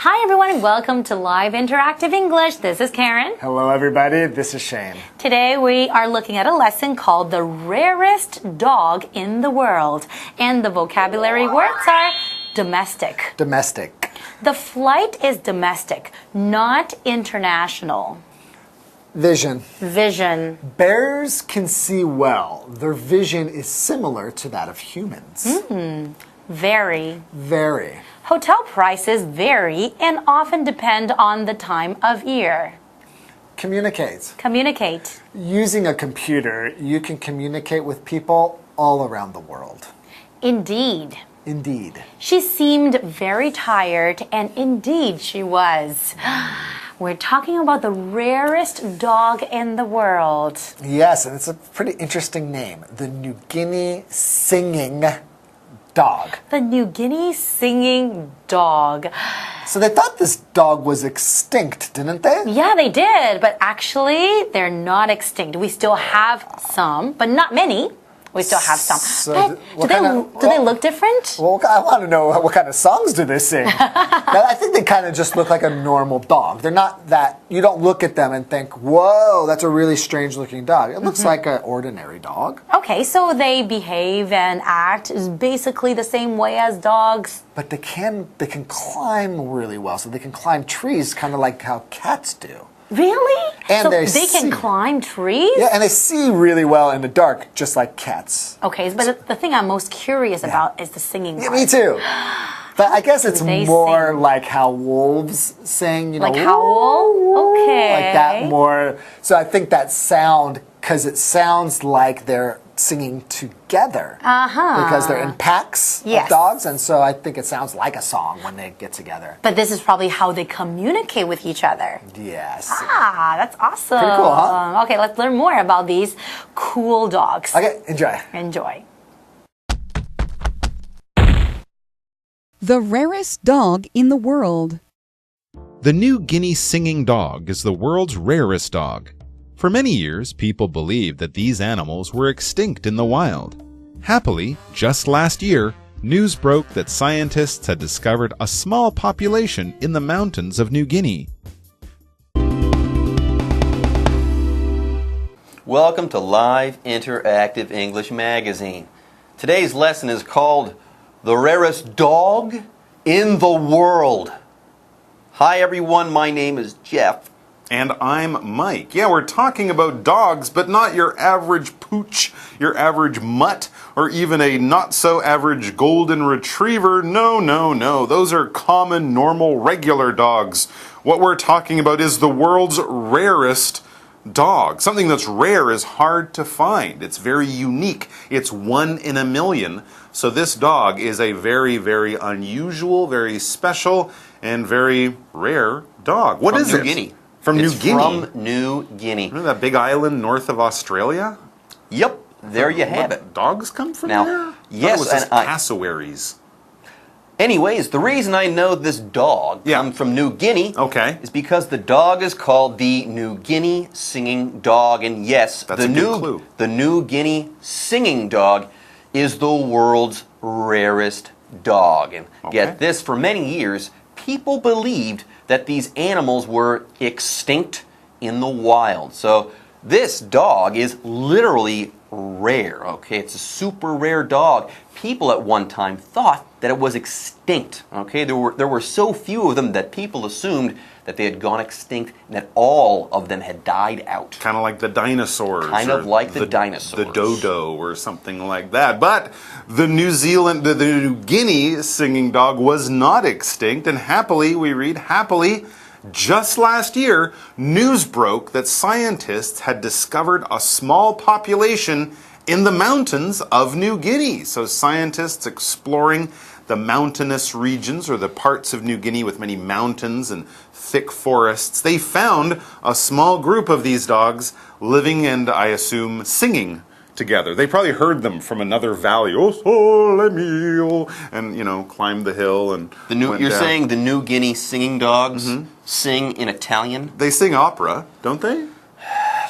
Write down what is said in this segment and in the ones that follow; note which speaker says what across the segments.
Speaker 1: Hi everyone, welcome to Live Interactive English. This is Karen.
Speaker 2: Hello everybody, this is Shane.
Speaker 1: Today we are looking at a lesson called The Rarest Dog in the World. And the vocabulary words are domestic.
Speaker 2: Domestic.
Speaker 1: The flight is domestic, not international.
Speaker 2: Vision.
Speaker 1: Vision.
Speaker 2: Bears can see well. Their vision is similar to that of humans.
Speaker 1: Very.
Speaker 2: Very.
Speaker 1: Hotel prices vary and often depend on the time of year.
Speaker 2: Communicate.
Speaker 1: Communicate.
Speaker 2: Using a computer, you can communicate with people all around the world.
Speaker 1: Indeed.
Speaker 2: Indeed.
Speaker 1: She seemed very tired, and indeed she was. We're talking about the rarest dog in the world.
Speaker 2: Yes, and it's a pretty interesting name. The New Guinea singing dog.
Speaker 1: The New Guinea singing dog.
Speaker 2: So they thought this dog was extinct, didn't they?
Speaker 1: Yeah, they did, but actually they're not extinct. We still have some, but not many. We still have some.
Speaker 2: So
Speaker 1: but do they look different?
Speaker 2: Well, I want to know what kind of songs do they sing? I think they kind of just look like a normal dog. They're not that, you don't look at them and think, whoa, that's a really strange looking dog. It looks like an ordinary dog.
Speaker 1: Okay, so they behave and act is basically the same way as dogs.
Speaker 2: But they can climb really well. So they can climb trees kind of like how cats do.
Speaker 1: Really?
Speaker 2: And
Speaker 1: so
Speaker 2: they
Speaker 1: can climb trees?
Speaker 2: Yeah, and they see really well in the dark, just like cats.
Speaker 1: Okay, but the thing I'm most curious about is the singing part.
Speaker 2: Yeah, me too. But I guess it's more
Speaker 1: sing?
Speaker 2: like how wolves sing, you know.
Speaker 1: Like howl? Okay.
Speaker 2: Like that more. So I think that sound, because it sounds like they're singing together. Because they're in packs of dogs, and so I think it sounds like a song when they get together.
Speaker 1: But this is probably how they communicate with each other.
Speaker 2: Yes.
Speaker 1: Ah, that's awesome.
Speaker 2: Pretty cool, huh?
Speaker 1: Okay, let's learn more about these cool dogs.
Speaker 2: Okay, enjoy.
Speaker 1: Enjoy.
Speaker 3: The rarest dog in the world.
Speaker 4: The New Guinea singing dog is the world's rarest dog. For many years, people believed that these animals were extinct in the wild. Happily, just last year, news broke that scientists had discovered a small population in the mountains of New Guinea.
Speaker 5: Welcome to Live Interactive English Magazine. Today's lesson is called The Rarest Dog in the World. Hi everyone, my name is Jeff.
Speaker 4: And I'm Mike. Yeah, we're talking about dogs, but not your average pooch, your average mutt, or even a not-so-average golden retriever. No, no, no. Those are common, normal, regular dogs. What we're talking about is the world's rarest dog. Something that's rare is hard to find. It's very unique. It's 1 in a million. So this dog is a very, very unusual, very special, and very rare dog. What is it?
Speaker 5: New Guinea.
Speaker 4: From New Guinea?
Speaker 5: From New Guinea.
Speaker 4: Remember that big island north of Australia?
Speaker 5: Yep, there you have it.
Speaker 4: Dogs come from
Speaker 5: Now,
Speaker 4: there?
Speaker 5: yes,
Speaker 4: it was just cassowaries.
Speaker 5: Anyways, the reason I know this dog comes from New Guinea is because the dog is called the New Guinea singing dog. And yes,
Speaker 4: That's a good clue.
Speaker 5: The New Guinea singing dog is the world's rarest dog. And get this, for many years, people believed that these animals were extinct in the wild. So this dog is literally rare, okay? It's a super rare dog. People at one time thought that it was extinct, okay? There were so few of them that people assumed that they had gone extinct and that all of them had died out.
Speaker 4: Kind of like the dinosaurs.
Speaker 5: Kind of like the dinosaurs.
Speaker 4: The dodo or something like that. But the New Guinea singing dog was not extinct, and happily, we read, happily, just last year, news broke that scientists had discovered a small population in the mountains of New Guinea. So scientists exploring the mountainous regions, or the parts of New Guinea with many mountains and thick forests, they found a small group of these dogs living and, I assume, singing together. They probably heard them from another valley. Oh, sole mio, and, you know, climbed the hill and
Speaker 5: You're saying the New Guinea singing dogs sing in Italian?
Speaker 4: They sing opera, don't they?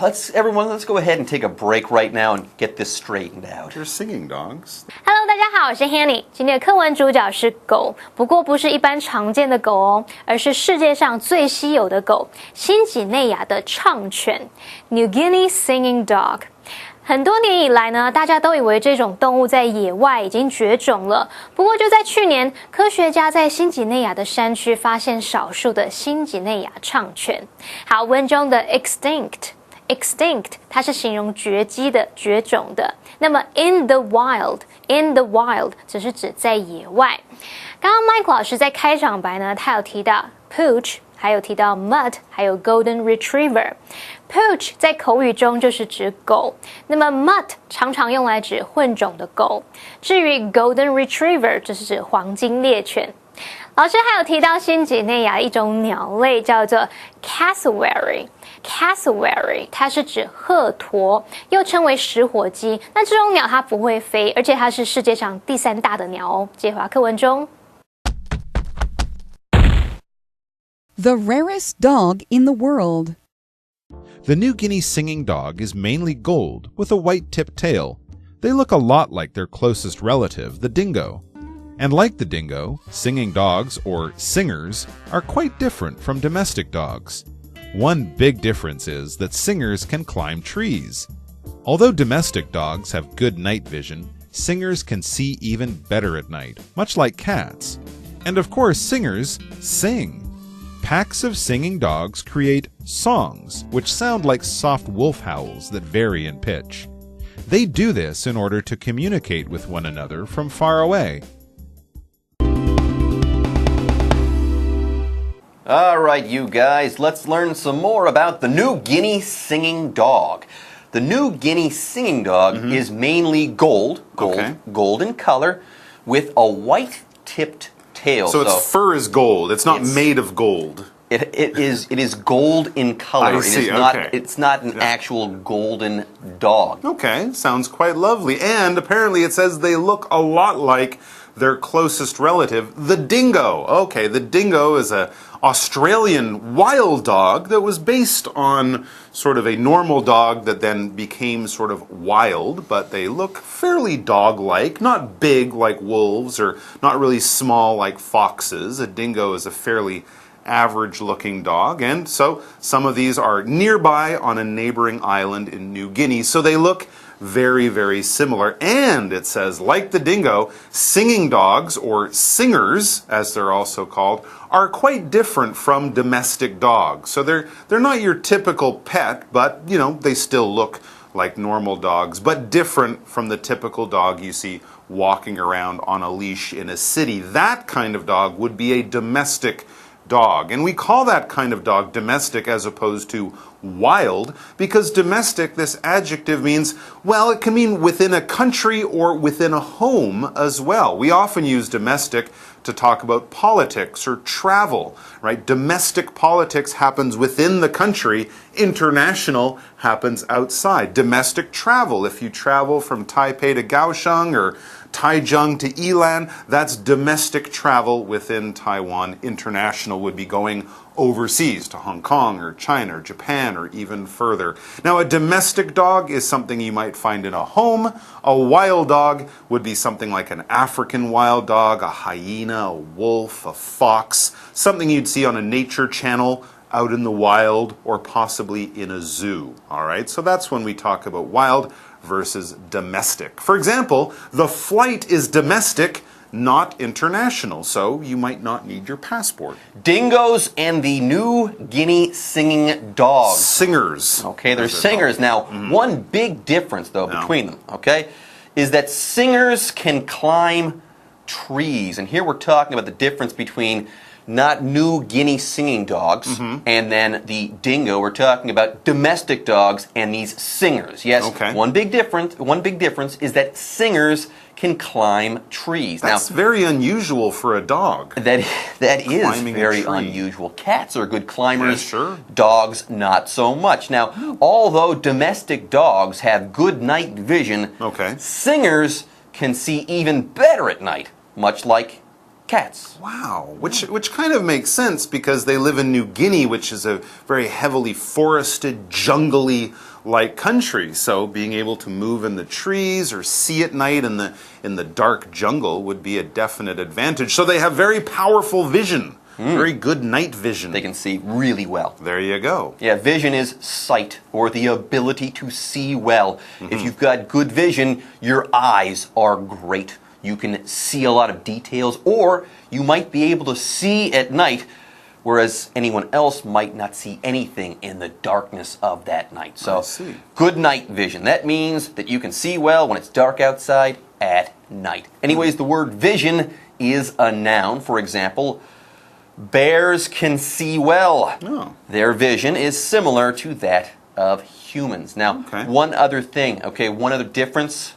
Speaker 5: let's go ahead and take a break right now and get this straightened out.
Speaker 4: They're singing dogs.
Speaker 1: Hello， 大家好，我是 Hanny。今天的课文主角是狗，不过不是一般常见的狗哦，而是世界上最稀有的狗——新几内亚的唱犬 （New Guinea Singing Dog）。很多年以来呢，大家都以为这种动物在野外已经绝种了。不过就在去年，科学家在新几内亚的山区发现少数的新几内亚唱犬。好，文中的 extinct， 它是形容绝迹的、绝种的。那么 in the wild 只是指在野外。刚刚 Mike 老师在开场白呢，他有提到 pooch， 还有提到 mutt， 还有 golden retriever。Pooch 在口语中就是指狗，那么 mutt 常常用来指混种的狗。至于 golden retriever 就是指黄金猎犬。老师还有提到新几内亚一种鸟类叫做 cassowary， 它是指鹤鸵，又称为食火鸡。那这种鸟它不会飞，而且它是世界上第3大的鸟哦。接回课文中。
Speaker 3: The rarest dog in the world.
Speaker 4: The New Guinea singing dog is mainly gold with a white-tipped tail. They look a lot like their closest relative, the dingo. And like the dingo, singing dogs, or singers, are quite different from domestic dogs. One big difference is that singers can climb trees. Although domestic dogs have good night vision, singers can see even better at night, much like cats. And of course, singers sing. Packs of singing dogs create songs, which sound like soft wolf howls that vary in pitch. They do this in order to communicate with one another from far away.
Speaker 5: All right, you guys, let's learn some more about the New Guinea singing dog. The New Guinea singing dog is mainly gold in color, with a white-tipped tail.
Speaker 4: So its fur is gold. It's not made of gold.
Speaker 5: It is gold in color.
Speaker 4: I see,
Speaker 5: It's not an actual golden dog.
Speaker 4: Okay, sounds quite lovely. And apparently it says they look a lot like their closest relative, the dingo. Okay, the dingo is an Australian wild dog that was based on sort of a normal dog that then became sort of wild, but they look fairly dog-like, not big like wolves or not really small like foxes. A dingo is a fairly average-looking dog, and so some of these are nearby on a neighboring island in New Guinea, so they look very, very similar. And it says, like the dingo, singing dogs, or singers, as they're also called, are quite different from domestic dogs. So they're not your typical pet, but, you know, they still look like normal dogs, but different from the typical dog you see walking around on a leash in a city. That kind of dog would be a domestic dog. And we call that kind of dog domestic as opposed to wild, because domestic, this adjective means, well, it can mean within a country or within a home as well. We often use domestic to talk about politics or travel, right? Domestic politics happens within the country. International happens outside. Domestic travel, if you travel from Taipei to Kaohsiung or Taichung to Yilan, that's domestic travel within Taiwan. International would be going overseas to Hong Kong or China or Japan or even further. Now, a domestic dog is something you might find in a home. A wild dog would be something like an African wild dog, a hyena, a wolf, a fox, something you'd see on a nature channel out in the wild or possibly in a zoo. All right, so that's when we talk about wild versus domestic. For example, the flight is domestic, not international, so you might not need your passport.
Speaker 5: Dingoes and the New Guinea singing dogs.
Speaker 4: Singers.
Speaker 5: Okay, they're singers. Now, one big difference, though, between them, okay, is that singers can climb trees. And here we're talking about the difference between not New Guinea singing dogs and then the dingo. We're talking about domestic dogs and these singers. Yes, one big difference is that singers can climb trees.
Speaker 4: That's very unusual for a dog.
Speaker 5: That is
Speaker 4: Climbing
Speaker 5: very
Speaker 4: a tree.
Speaker 5: unusual. Cats are good climbers.
Speaker 4: Yeah, sure.
Speaker 5: Dogs, not so much. Now, although domestic dogs have good night vision, singers can see even better at night, much like cats.
Speaker 4: Wow, which kind of makes sense because they live in New Guinea, which is a very heavily forested, jungly like country. So being able to move in the trees or see at night in the dark jungle would be a definite advantage. So they have very powerful vision. Very good night vision.
Speaker 5: They can see really well.
Speaker 4: There you go.
Speaker 5: Yeah, vision is sight or the ability to see well. If you've got good vision, your eyes are great. You can see a lot of details, or you might be able to see at night, whereas anyone else might not see anything in the darkness of that night. So, good night vision. That means that you can see well when it's dark outside at night. Anyways, the word vision is a noun. For example, bears can see well.
Speaker 4: Oh.
Speaker 5: Their vision is similar to that of humans. Now, one other thing, one other difference.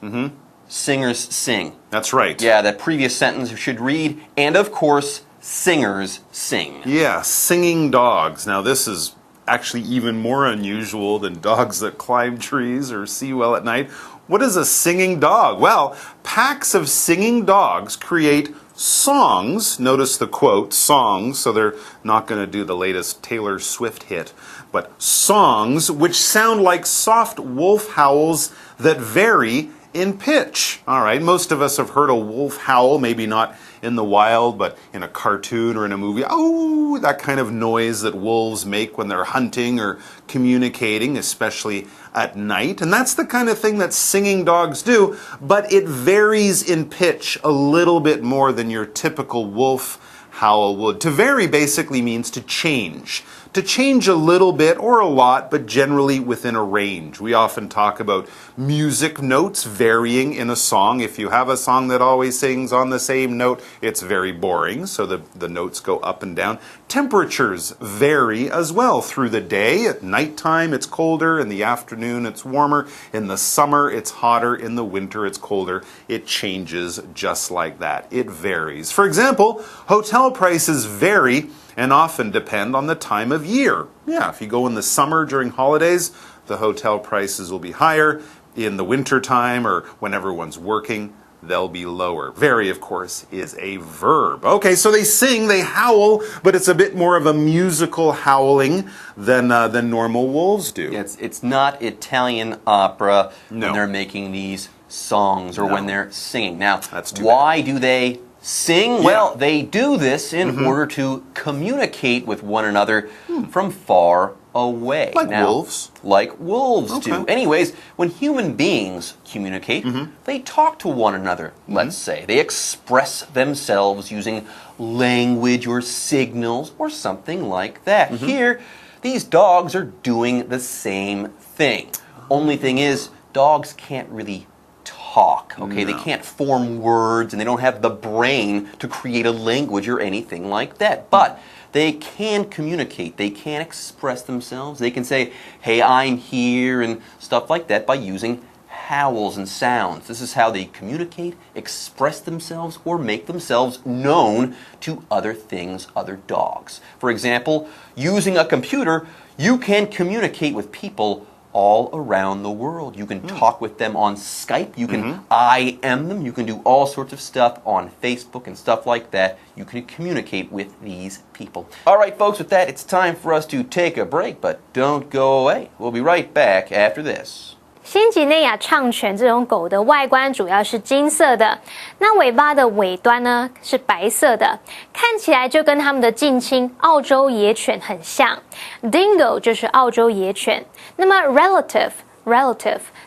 Speaker 5: Singers sing.
Speaker 4: That's right.
Speaker 5: Yeah, that previous sentence should read, and of course, singers sing.
Speaker 4: Yeah, singing dogs. Now, this is actually even more unusual than dogs that climb trees or see well at night. What is a singing dog? Well, packs of singing dogs create songs. Notice the quote, songs, so they're not going to do the latest Taylor Swift hit, but songs which sound like soft wolf howls that vary in pitch. All right, most of us have heard a wolf howl, maybe not in the wild, but in a cartoon or in a movie. Oh, that kind of noise that wolves make when they're hunting or communicating, especially at night. And that's the kind of thing that singing dogs do, but it varies in pitch a little bit more than your typical wolf howl would. To vary basically means to change. To change a little bit or a lot, but generally within a range. We often talk about music notes varying in a song. If you have a song that always sings on the same note, it's very boring, so the notes go up and down. Temperatures vary as well through the day. At nighttime, it's colder. In the afternoon, it's warmer. In the summer, it's hotter. In the winter, it's colder. It changes just like that. It varies. For example, hotel prices vary and often depend on the time of year. Yeah, if you go in the summer during holidays, the hotel prices will be higher. In the winter time or when everyone's working, they'll be lower. Vary, of course, is a verb. Okay, so they sing, they howl, but it's a bit more of a musical howling than normal wolves do.
Speaker 5: Yeah, it's not Italian opera when they're making these songs or when they're singing. Now, why do they sing? Well, they do this in order to communicate with one another from far away.
Speaker 4: Like wolves.
Speaker 5: Like wolves do. Anyways, when human beings communicate, they talk to one another, let's say. They express themselves using language or signals or something like that. Here, these dogs are doing the same thing. Only thing is, dogs can't really talk, okay? They can't form words and they don't have the brain to create a language or anything like that. But they can communicate. They can express themselves. They can say, hey, I'm here and stuff like that by using howls and sounds. This is how they communicate, express themselves, or make themselves known to other things, other dogs. For example, using a computer, you can communicate with people all around the world. You can talk with them on Skype. You can IM them. You can do all sorts of stuff on Facebook and stuff like that. You can communicate with these people. All right, folks, with that, it's time for us to take a break, but don't go away. We'll be right back after this.
Speaker 1: 新几内亚唱犬这种狗的外观主要是金色的，那尾巴的尾端呢是白色的，看起来就跟它们的近亲澳洲野犬很像。Dingo 就是澳洲野犬，那么 relative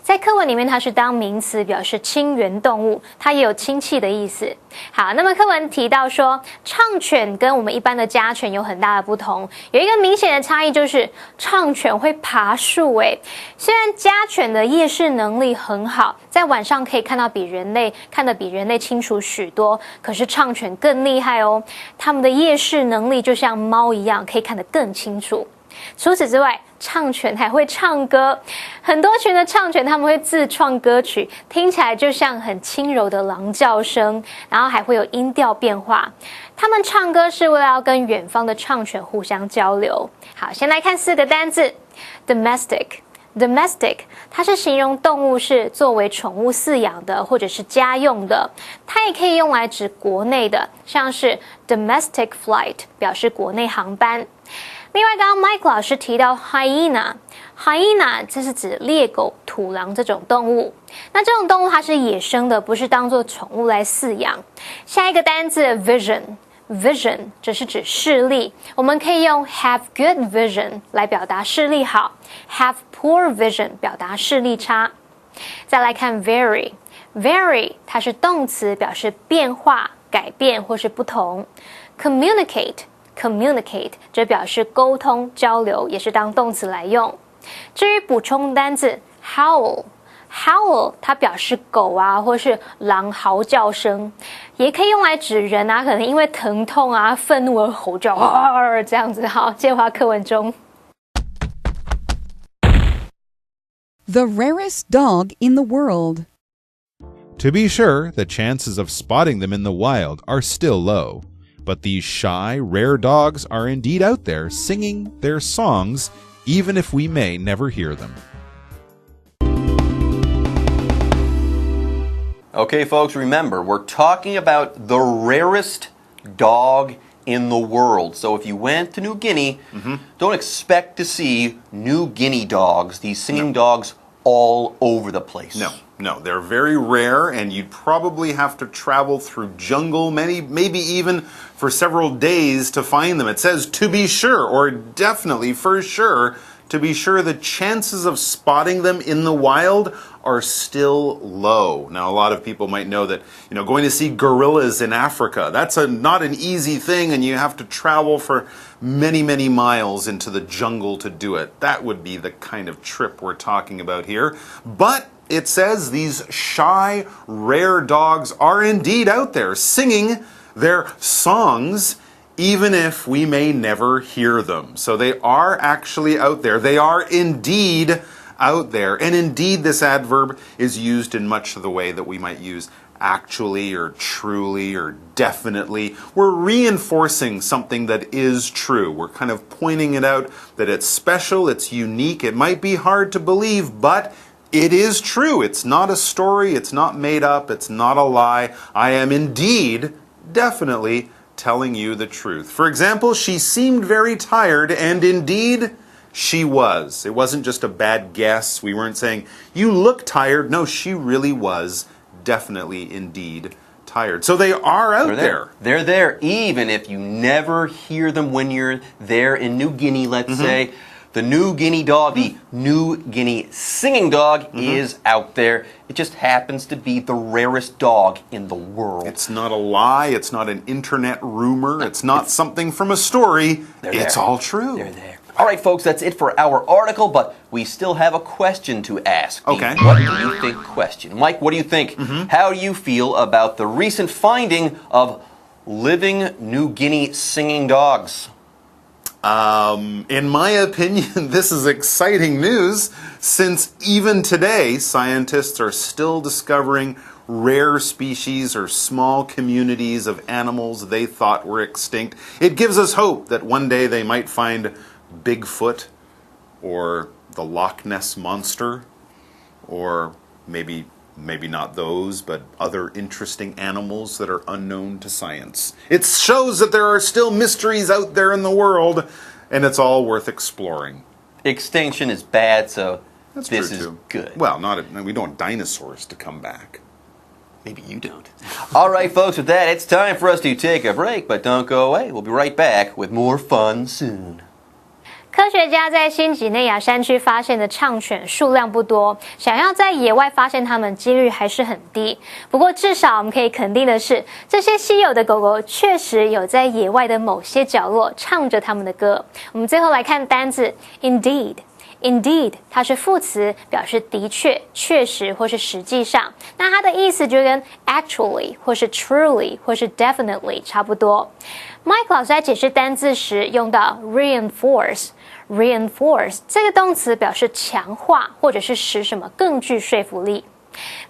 Speaker 1: 在课文里面它是当名词，表示亲缘动物，它也有亲戚的意思。好，那么课文提到说，唱犬跟我们一般的家犬有很大的不同，有一个明显的差异就是唱犬会爬树诶。虽然家犬的夜视能力很好，在晚上可以看得比人类清楚许多，可是唱犬更厉害哦，它们的夜视能力就像猫一样，可以看得更清楚。除此之外，唱犬还会唱歌，很多群的唱犬他们会自创歌曲，听起来就像很轻柔的狼叫声，然后还会有音调变化。他们唱歌是为了要跟远方的唱犬互相交流。好，先来看4个单字 ：domestic Domestic， 它是形容动物是作为宠物饲养的，或者是家用的。它也可以用来指国内的，像是 domestic flight， 表示国内航班。另外，刚刚 Mike 老师提到 hyena， 这是指猎狗、土狼这种动物。那这种动物它是野生的，不是当作宠物来饲养。下一个单字 vision， 这是指视力，我们可以用 have good vision 来表达视力好， have poor vision 表达视力差。再来看 vary， 它是动词，表示变化、改变或是不同。communicate 这表示沟通交流，也是当动词来用。至于补充单字 howl， 它表示狗啊或是狼嚎叫声，也可以用来指人啊，可能因为疼痛啊愤怒而吼叫这样子。好，接回课文中。
Speaker 3: The rarest dog in the world.
Speaker 6: To be sure, the chances of spotting them in the wild are still low, but these shy, rare dogs are indeed out there singing their songs, even if we may never hear them.
Speaker 5: Okay, folks, remember, we're talking about the rarest dog in the world. So if you went to New Guinea, don't expect to see New Guinea dogs, these singing dogs, all over the place.
Speaker 4: No, they're very rare, and you'd probably have to travel through jungle, maybe even for several days to find them. It says to be sure, or definitely for sure, to be sure the chances of spotting them in the wild are still low. Now, a lot of people might know that, going to see gorillas in Africa, that's not an easy thing, and you have to travel for many, many miles into the jungle to do it. That would be the kind of trip we're talking about here. But it says these shy, rare dogs are indeed out there singing their songs, even if we may never hear them. So they are actually out there. They are indeed out there. And indeed, this adverb is used in much of the way that we might use actually or truly or definitely. We're reinforcing something that is true. We're kind of pointing it out that it's special, it's unique. It might be hard to believe, but it is true. It's not a story. It's not made up. It's not a lie. I am indeed, definitely telling you the truth. For example, she seemed very tired, and indeed, she was. It wasn't just a bad guess. We weren't saying, you look tired. No, she really was definitely, indeed tired. So they are out there.
Speaker 5: They're there, even if you never hear them when you're there in New Guinea, let's say. The New Guinea dog, the New Guinea singing dog, is out there. It just happens to be the rarest dog in the world.
Speaker 4: It's not a lie. It's not an internet rumor. It's not something from a story. It's all true.
Speaker 5: They're there. All right, folks, that's it for our article, but we still have a question to ask.
Speaker 4: Okay.
Speaker 5: What do you think question? Mike, what do you think? How do you feel about the recent finding of living New Guinea singing dogs?
Speaker 4: In my opinion, this is exciting news, since even today, scientists are still discovering rare species or small communities of animals they thought were extinct. It gives us hope that one day they might find Bigfoot, or the Loch Ness Monster, or maybe not those, but other interesting animals that are unknown to science. It shows that there are still mysteries out there in the world, and it's all worth exploring.
Speaker 5: Extinction is bad, so
Speaker 4: That's
Speaker 5: this
Speaker 4: true
Speaker 5: is
Speaker 4: too.
Speaker 5: good.
Speaker 4: Well, we don't want dinosaurs to come back.
Speaker 5: Maybe you don't. All right, folks, with that, it's time for us to take a break, but don't go away. We'll be right back with more fun soon.
Speaker 1: 科学家在新几内亚山区发现的炝犬数量不多，想要在野外发现它们几率还是很低。不过至少我们可以肯定的是，这些稀有的狗狗确实有在野外的某些角落唱着它们的歌。我们最后来看单字 indeed。Indeed， 它是副词，表示的确、确实或是实际上。那它的意思就跟 actually 或是 truly 或是 definitely 差不多。Mike 老师在解释单字时用到 reinforce 这个动词表示强化或者是使什么更具说服力。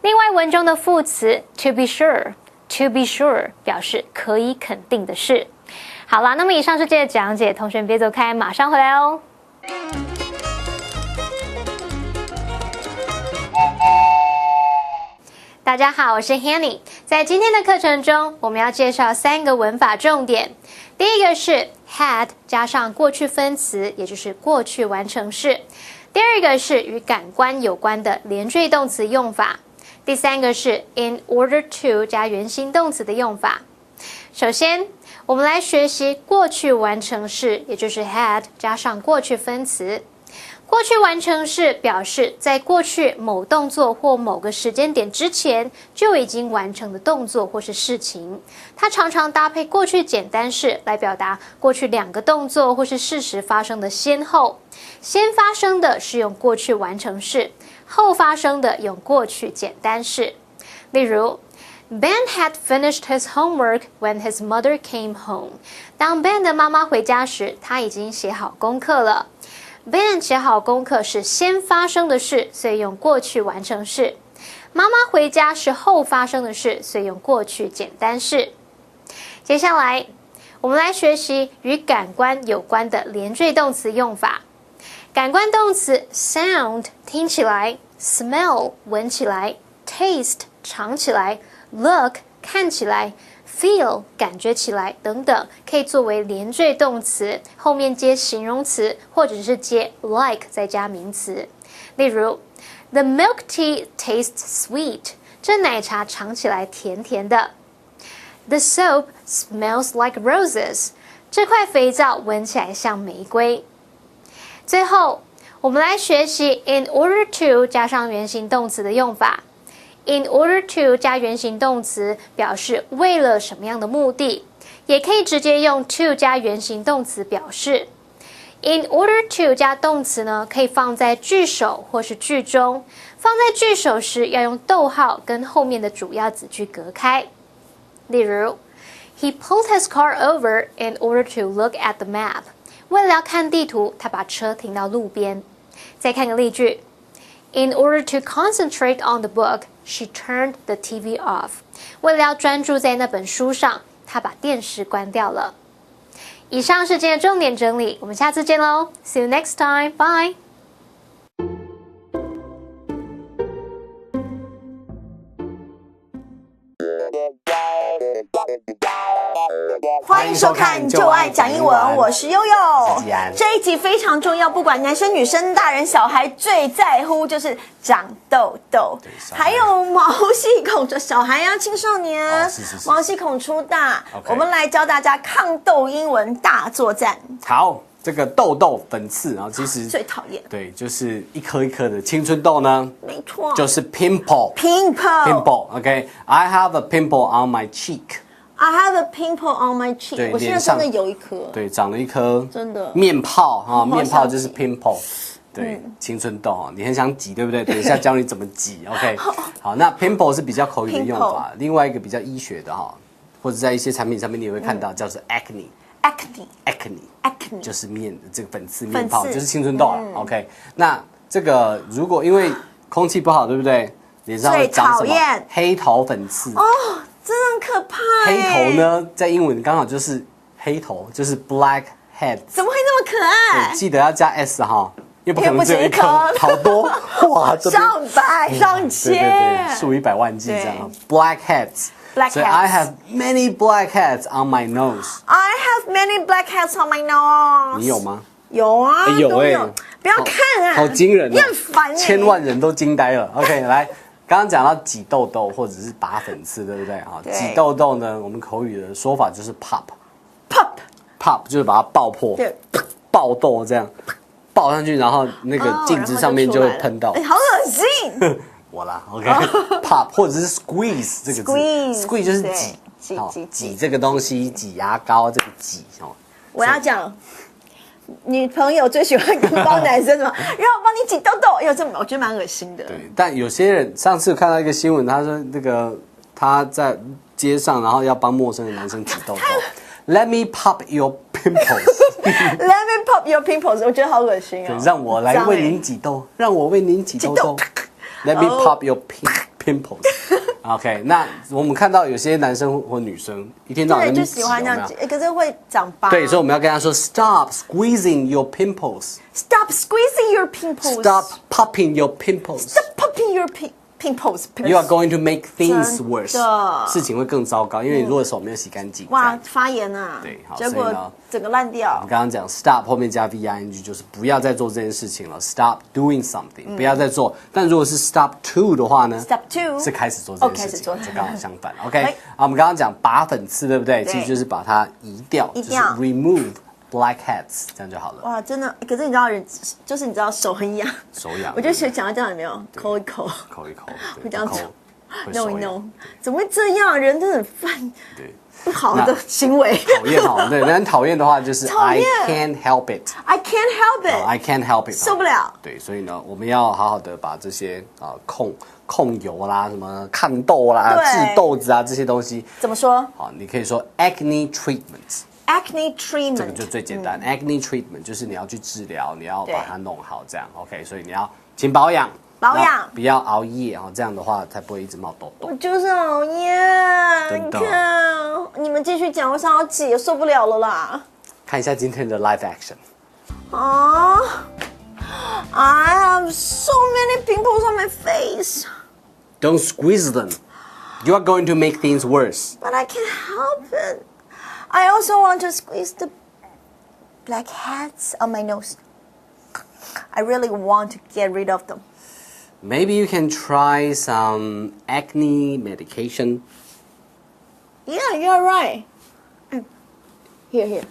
Speaker 1: 另外文中的副词 to be sure 表示可以肯定的事。好啦，那么以上是这个讲解，同学们别走开，马上回来哦。大家好，我是 Hanny。在今天的课程中，我们要介绍3个文法重点。第一个是 had 加上过去分词，也就是过去完成式。第二个是与感官有关的连缀动词用法。第三个是 in order to 加原形动词的用法。首先，我们来学习过去完成式，也就是 had 加上过去分词。过去完成式表示在过去某动作或某个时间点之前就已经完成的动作或是事情。它常常搭配过去简单式来表达过去2个动作或是事实发生的先后。先发生的是用过去完成式，后发生的用过去简单式。例如Ben had finished his homework when his mother came home. 当 Ben 的妈妈回家时，他已经写好功课了。Ben 写好功课是先发生的事，所以用过去完成式。妈妈回家是后发生的事，所以用过去简单式。接下来，我们来学习与感官有关的连缀动词用法。感官动词 sound 听起来， smell 闻起来， taste 尝起来， look 看起来， feel 感觉起来等等，可以作为连缀动词，后面接形容词，或者是接 like 再加名词。例如 The milk tea tastes sweet. 这奶茶尝起来甜甜的。The soap smells like roses. 这块肥皂闻起来像玫瑰。最后，我们来学习 in order to 加上原形动词的用法。In order to 加原形动词表示为了什么样的目的，也可以直接用 to 加原形动词表示。In order to 加动词呢，可以放在句首或是句中。放在句首时要用逗号跟后面的主要子句隔开。例如 He pulled his car over in order to look at the map. 为了要看地图，他把车停到路边。再看个例句。In order to concentrate on the book, she turned the TV off. 为了要专注在那本书上，她把电视关掉了。以上是今天的重点整理，我们下次见喽 ！See you next time. Bye.
Speaker 7: 欢迎收看就爱讲英文，我是悠悠。这一集非常重要，不管男生女生大人小孩最在乎就是长痘痘，还有毛细孔，这小孩呀青少年毛细孔粗大，我们来教大家抗痘英文大作战。
Speaker 8: 好，这个痘痘粉刺，然后其实
Speaker 7: 最讨厌，
Speaker 8: 对，就是一颗一颗的青春痘呢，
Speaker 7: 没错，
Speaker 8: 就是 pimple。OK，I have a pimple on my cheek。I
Speaker 7: have a pimple on my cheek。我现在真的有一颗，
Speaker 8: 对，长了一颗
Speaker 7: 真的
Speaker 8: 面泡哈，面泡就是 pimple。对，青春痘啊，你很想挤，对不对？等一下教你怎么挤。OK， 好，那 pimple 是比较口语的用法，另外一个比较医学的哈，或者在一些产品上面你也会看到，叫做 acne。acne 就是这个粉刺面泡，就是青春痘了。OK， 那这个如果因为空气不好，对不对？脸上会长什么？黑头粉刺。
Speaker 7: 哦。真的很可怕。
Speaker 8: 黑头呢，在英文刚好就是黑头，就是 black head。
Speaker 7: 怎么会那么可爱？
Speaker 8: 对，记得要加 s 哈，因为不可能只有一颗，好多哇，
Speaker 7: 上百上千，
Speaker 8: 对，数以百万计这样。Black heads。所以 I have many black heads on my nose.
Speaker 7: I have many black heads on my nose.
Speaker 8: 你有吗？
Speaker 7: 有啊，
Speaker 8: 有
Speaker 7: 不要看啊，
Speaker 8: 好惊人，
Speaker 7: 你很烦，
Speaker 8: 千万人都惊呆了。OK， 来。刚刚讲到挤痘痘或者是拔粉刺，对不对啊？挤痘痘呢，我们口语的说法就是 pop 就是把它爆破，
Speaker 7: 对，
Speaker 8: 爆痘这样，爆上去，然后那个镜子上面就会喷到，
Speaker 7: 好恶心。
Speaker 8: 我啦 ，OK，pop 或者是 squeeze 这个字 ，squeeze 就是挤这个东西，挤牙膏这个挤哦。
Speaker 7: 我要讲。女朋友最喜欢帮男生什么？让我帮你挤痘痘，这我觉得蛮恶心的。
Speaker 8: 对，但有些人上次看到一个新闻，他说那个他在街上，然后要帮陌生的男生挤痘痘。Let me pop your pimples.
Speaker 7: Let me pop your pimples. 我觉得好恶心哦。
Speaker 8: 让我来为您挤痘，让我为您挤痘痘。Let me pop your pimples. OK， 那我们看到有些男生或女生一天到晚就
Speaker 7: 喜欢这样挤，可是会长疤。
Speaker 8: 对，所以我们要跟他说 ，Stop squeezing your pimples.
Speaker 7: Stop squeezing your pimples.
Speaker 8: Stop popping your pimples.
Speaker 7: Stop popping your pimples.
Speaker 8: You are going to make things
Speaker 7: 真的
Speaker 8: worse. 事情会更糟糕，因为你如果手没有洗干净，
Speaker 7: 哇，发炎啊！
Speaker 8: 对好
Speaker 7: 结果
Speaker 8: 所以呢
Speaker 7: 整个烂掉
Speaker 8: 我们。刚刚讲 stop 后面加 v-ing 就是不要再做这件事情了 ，stop doing something，、不要再做。但如果是 stop to 的话呢
Speaker 7: Step 2
Speaker 8: 是开始做这件事情，
Speaker 7: 开始做
Speaker 8: 就刚好相反。OK，
Speaker 7: 哎
Speaker 8: 我们刚刚讲拔粉刺，对不对？
Speaker 7: 对
Speaker 8: 其实就是把它移掉，就是
Speaker 7: 移掉
Speaker 8: remove blackheads，这样就好了。
Speaker 7: 哇，真的，可是你知道人就是你知道手很痒，
Speaker 8: 手痒，
Speaker 7: 我就讲到这样有没有？抠一抠，
Speaker 8: 抠一抠，对
Speaker 7: 会这样子
Speaker 8: 不抠会
Speaker 7: 弄一
Speaker 8: 手痒
Speaker 7: 弄，怎么会这样？人真的很烦，
Speaker 8: 对。
Speaker 7: 不好的行为。
Speaker 8: 讨厌哈，对，但讨厌的话就是
Speaker 7: 讨
Speaker 8: I
Speaker 7: 厌
Speaker 8: can't help it。
Speaker 7: I can't help it，
Speaker 8: I can't help it，
Speaker 7: 受不了。
Speaker 8: 对，所以呢，我们要好好的把这些控油啦、什么抗痘啦、
Speaker 7: 对
Speaker 8: 治痘子啊这些东西，
Speaker 7: 怎么说
Speaker 8: 好，你可以说 acne treatment，
Speaker 7: ？Acne
Speaker 8: 这个
Speaker 7: treatment
Speaker 8: 就最简单。acne treatment 就是你要去治疗，你要
Speaker 7: 对
Speaker 8: 把它弄好，这样 OK。所以你要勤保养，
Speaker 7: 保养
Speaker 8: 那不要熬夜啊，这样的话才不会一直冒痘痘
Speaker 7: 我。就是熬夜，你
Speaker 8: 真的
Speaker 7: 看，你们继续讲，我想要挤，受不了了啦。
Speaker 8: 看一下今天的 live action。
Speaker 7: 啊！I have so many pimples on my face,
Speaker 8: Don't squeeze them. You are going to make things worse.
Speaker 7: but I can't help it. I also want to squeeze the blackheads on my nose. I really want to get rid of them.
Speaker 8: Maybe you can try some acne medication.
Speaker 7: Yeah, you're right. Here.